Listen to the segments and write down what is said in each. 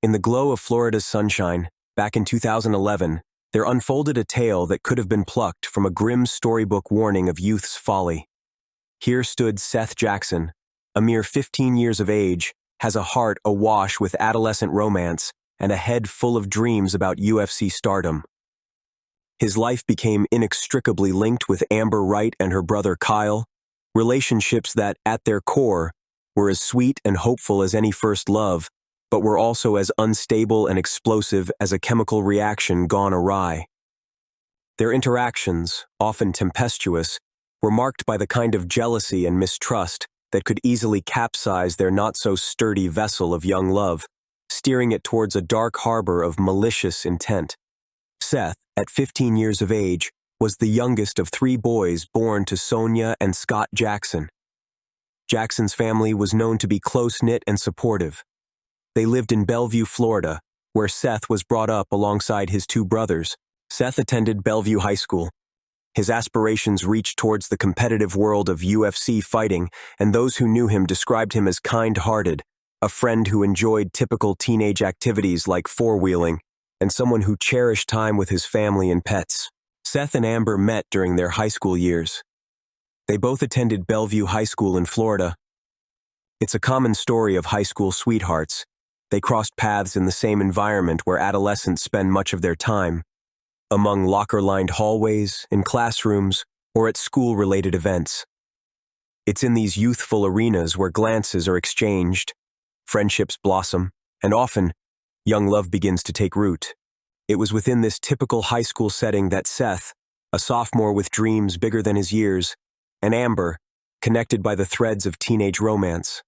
In the glow of Florida's sunshine, back in 2011, there unfolded a tale that could have been plucked from a grim storybook warning of youth's folly. Here stood Seath Jackson, a mere 15 years of age, has a heart awash with adolescent romance and a head full of dreams about UFC stardom. His life became inextricably linked with Amber Wright and her brother Kyle, relationships that, at their core, were as sweet and hopeful as any first love, but were also as unstable and explosive as a chemical reaction gone awry. Their interactions, often tempestuous, were marked by the kind of jealousy and mistrust that could easily capsize their not-so-sturdy vessel of young love, steering it towards a dark harbor of malicious intent. Seath, at 15 years of age, was the youngest of 3 boys born to Sonia and Scott Jackson. Jackson's family was known to be close-knit and supportive. They lived in Bellevue, Florida, where Seath was brought up alongside his 2 brothers. Seath attended Bellevue High School. His aspirations reached towards the competitive world of UFC fighting, and those who knew him described him as kind-hearted, a friend who enjoyed typical teenage activities like four-wheeling, and someone who cherished time with his family and pets. Seath and Amber met during their high school years. They both attended Bellevue High School in Florida. It's a common story of high school sweethearts. They crossed paths in the same environment where adolescents spend much of their time, among locker-lined hallways, in classrooms, or at school-related events. It's in these youthful arenas where glances are exchanged, friendships blossom, and often, young love begins to take root. It was within this typical high school setting that Seath, a sophomore with dreams bigger than his years, and Amber, connected by the threads of teenage romance.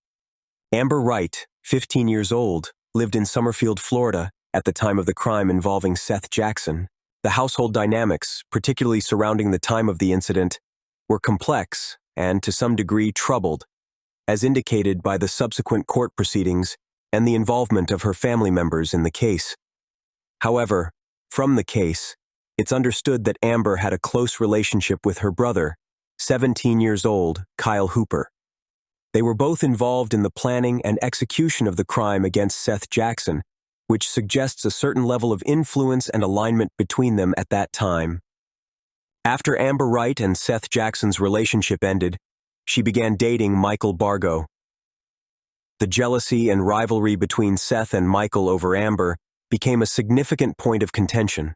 Amber Wright, 15 years old, lived in Summerfield, Florida, at the time of the crime involving Seath Jackson. The household dynamics, particularly surrounding the time of the incident, were complex and, to some degree, troubled, as indicated by the subsequent court proceedings and the involvement of her family members in the case. However, from the case, it's understood that Amber had a close relationship with her brother, 17 years old, Kyle Hooper. They were both involved in the planning and execution of the crime against Seath Jackson, which suggests a certain level of influence and alignment between them at that time. After Amber Wright and Seath Jackson's relationship ended, she began dating Michael Bargo. The jealousy and rivalry between Seath and Michael over Amber became a significant point of contention.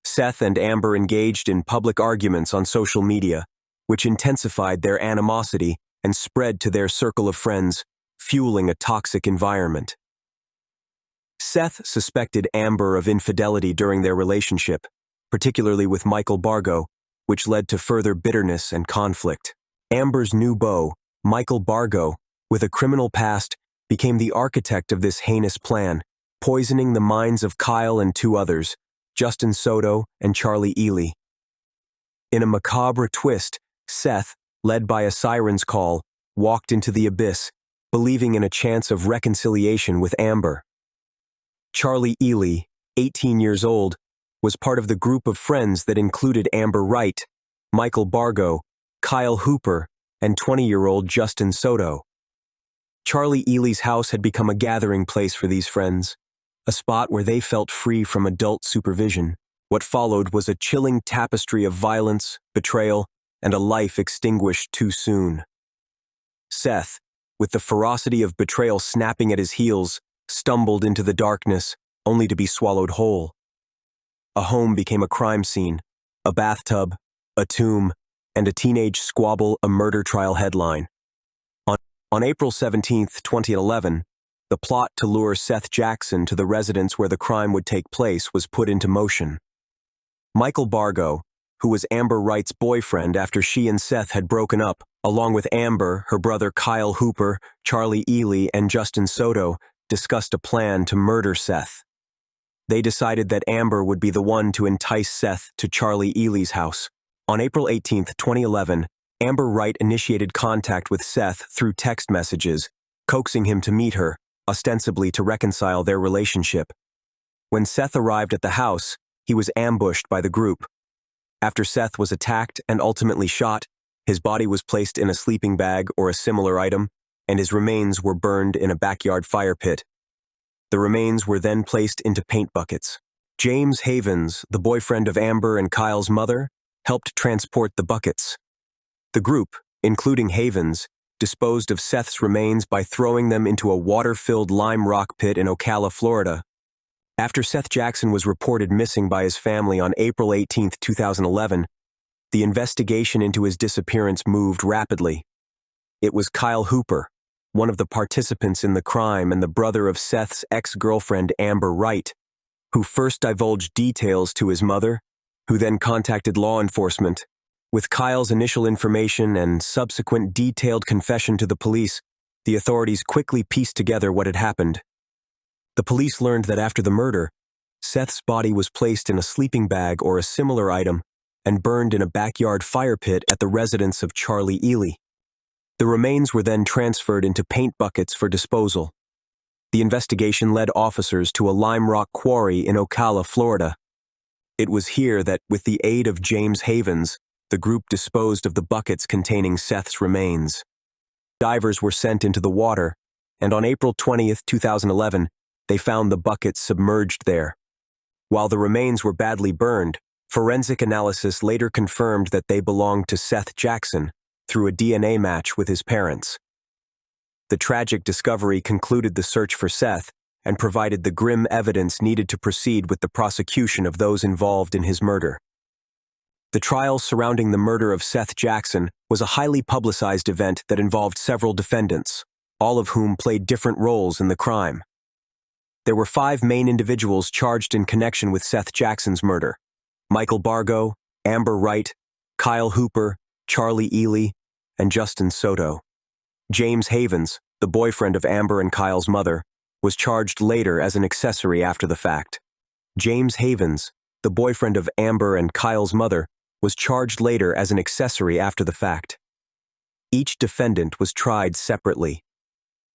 Seath and Amber engaged in public arguments on social media, which intensified their animosity and spread to their circle of friends, fueling a toxic environment. Seath suspected Amber of infidelity during their relationship, particularly with Michael Bargo, which led to further bitterness and conflict. Amber's new beau, Michael Bargo, with a criminal past, became the architect of this heinous plan, poisoning the minds of Kyle and 2 others, Justin Soto and Charlie Ely. In a macabre twist, Seath, led by a siren's call, walked into the abyss, believing in a chance of reconciliation with Amber. Charlie Ely, 18 years old, was part of the group of friends that included Amber Wright, Michael Bargo, Kyle Hooper, and 20-year-old Justin Soto. Charlie Ely's house had become a gathering place for these friends, a spot where they felt free from adult supervision. What followed was a chilling tapestry of violence, betrayal, and a life extinguished too soon. Seath, with the ferocity of betrayal snapping at his heels, stumbled into the darkness, only to be swallowed whole. A home became a crime scene, a bathtub, a tomb, and a teenage squabble a murder trial headline. On April 17, 2011, the plot to lure Seath Jackson to the residence where the crime would take place was put into motion. Michael Bargo, who was Amber Wright's boyfriend after she and Seath had broken up, along with Amber, her brother Kyle Hooper, Charlie Ely, and Justin Soto, discussed a plan to murder Seath. They decided that Amber would be the one to entice Seath to Charlie Ely's house. On April 18, 2011, Amber Wright initiated contact with Seath through text messages, coaxing him to meet her, ostensibly to reconcile their relationship. When Seath arrived at the house, he was ambushed by the group. After Seath was attacked and ultimately shot, his body was placed in a sleeping bag or a similar item, and his remains were burned in a backyard fire pit. The remains were then placed into paint buckets. James Havens, the boyfriend of Amber and Kyle's mother, helped transport the buckets. The group, including Havens, disposed of Seath's remains by throwing them into a water-filled lime rock pit in Ocala, Florida. After Seath Jackson was reported missing by his family on April 18, 2011, the investigation into his disappearance moved rapidly. It was Kyle Hooper, one of the participants in the crime and the brother of Seath's ex-girlfriend Amber Wright, who first divulged details to his mother, who then contacted law enforcement. With Kyle's initial information and subsequent detailed confession to the police, the authorities quickly pieced together what had happened. The police learned that after the murder, Seath's body was placed in a sleeping bag or a similar item and burned in a backyard fire pit at the residence of Charlie Ely. The remains were then transferred into paint buckets for disposal. The investigation led officers to a lime rock quarry in Ocala, Florida. It was here that, with the aid of James Havens, the group disposed of the buckets containing Seath's remains. Divers were sent into the water, and on April 20, 2011, they found the buckets submerged there. While the remains were badly burned, forensic analysis later confirmed that they belonged to Seath Jackson through a DNA match with his parents. The tragic discovery concluded the search for Seath and provided the grim evidence needed to proceed with the prosecution of those involved in his murder. The trial surrounding the murder of Seath Jackson was a highly publicized event that involved several defendants, all of whom played different roles in the crime. There were 5 main individuals charged in connection with Seath Jackson's murder: Michael Bargo, Amber Wright, Kyle Hooper, Charlie Ely, and Justin Soto. James Havens, the boyfriend of Amber and Kyle's mother, was charged later as an accessory after the fact. James Havens, the boyfriend of Amber and Kyle's mother, was charged later as an accessory after the fact. Each defendant was tried separately.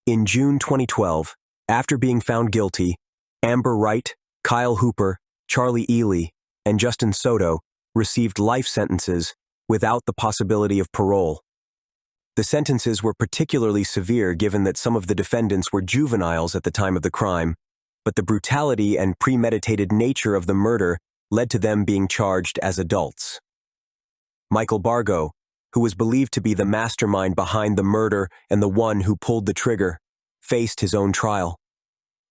In June 2012, after being found guilty, Amber Wright, Kyle Hooper, Charlie Ely, and Justin Soto received life sentences without the possibility of parole. The sentences were particularly severe given that some of the defendants were juveniles at the time of the crime, but the brutality and premeditated nature of the murder led to them being charged as adults. Michael Bargo, who was believed to be the mastermind behind the murder and the one who pulled the trigger, faced his own trial.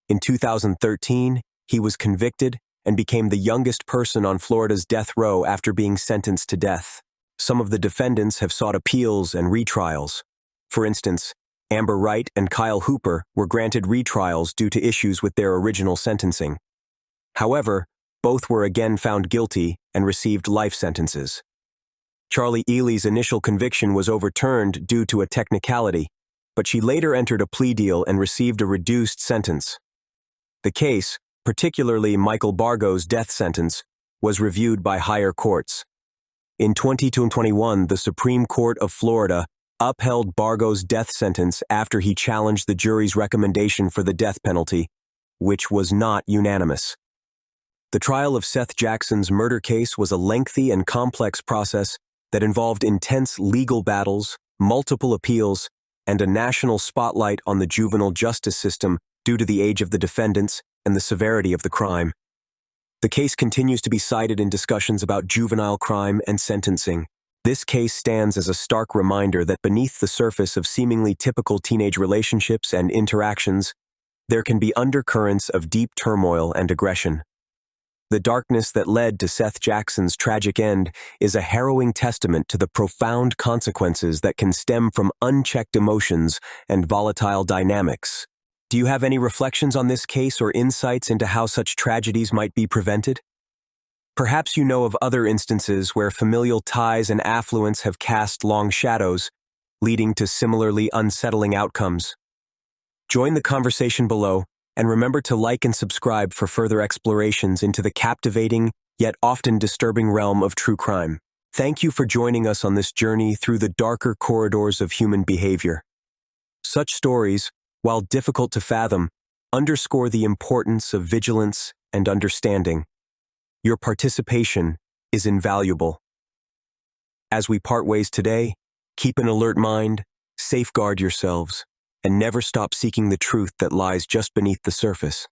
In 2013, he was convicted and became the youngest person on Florida's death row after being sentenced to death. Some of the defendants have sought appeals and retrials. For instance, Amber Wright and Kyle Hooper were granted retrials due to issues with their original sentencing. However, both were again found guilty and received life sentences. Charlie Ely's initial conviction was overturned due to a technicality, but she later entered a plea deal and received a reduced sentence. The case, particularly Michael Bargo's death sentence, was reviewed by higher courts. In 2021, the Supreme Court of Florida upheld Bargo's death sentence after he challenged the jury's recommendation for the death penalty, which was not unanimous. The trial of Seath Jackson's murder case was a lengthy and complex process that involved intense legal battles, multiple appeals, and a national spotlight on the juvenile justice system due to the age of the defendants and the severity of the crime. The case continues to be cited in discussions about juvenile crime and sentencing. This case stands as a stark reminder that beneath the surface of seemingly typical teenage relationships and interactions, there can be undercurrents of deep turmoil and aggression. The darkness that led to Seath Jackson's tragic end is a harrowing testament to the profound consequences that can stem from unchecked emotions and volatile dynamics. Do you have any reflections on this case or insights into how such tragedies might be prevented? Perhaps you know of other instances where familial ties and affluence have cast long shadows, leading to similarly unsettling outcomes. Join the conversation below, and remember to like and subscribe for further explorations into the captivating, yet often disturbing realm of true crime. Thank you for joining us on this journey through the darker corridors of human behavior. Such stories, while difficult to fathom, underscore the importance of vigilance and understanding. Your participation is invaluable. As we part ways today, keep an alert mind, safeguard yourselves, and never stop seeking the truth that lies just beneath the surface.